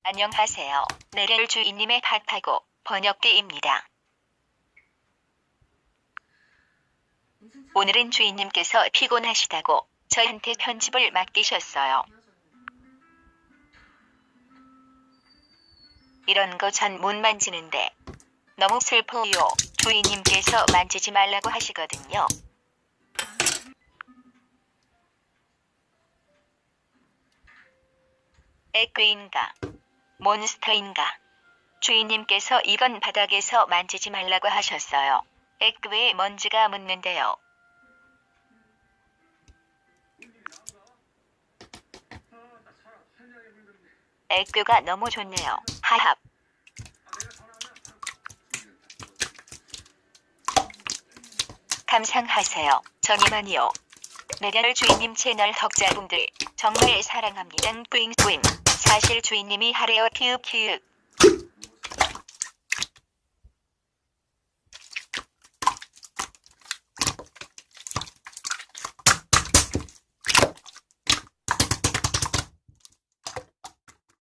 안녕하세요. 내릴 주인님의 팟하고 번역기입니다. 오늘은 주인님께서 피곤하시다고 저한테 편집을 맡기셨어요. 이런 거 전 못 만지는데 너무 슬퍼요. 주인님께서 만지지 말라고 하시거든요. 에그인가? 몬스터인가? 주인님께서 이건 바닥에서 만지지 말라고 하셨어요. 에그에 먼지가 묻는데요. 에그가 너무 좋네요. 하합. 감상하세요. 저니만이요. 내려올 주인님 채널 덕자분들 정말 사랑합니다. 뿌잉뿌잉. 사실 주인님이 하래요. 키읔키읔.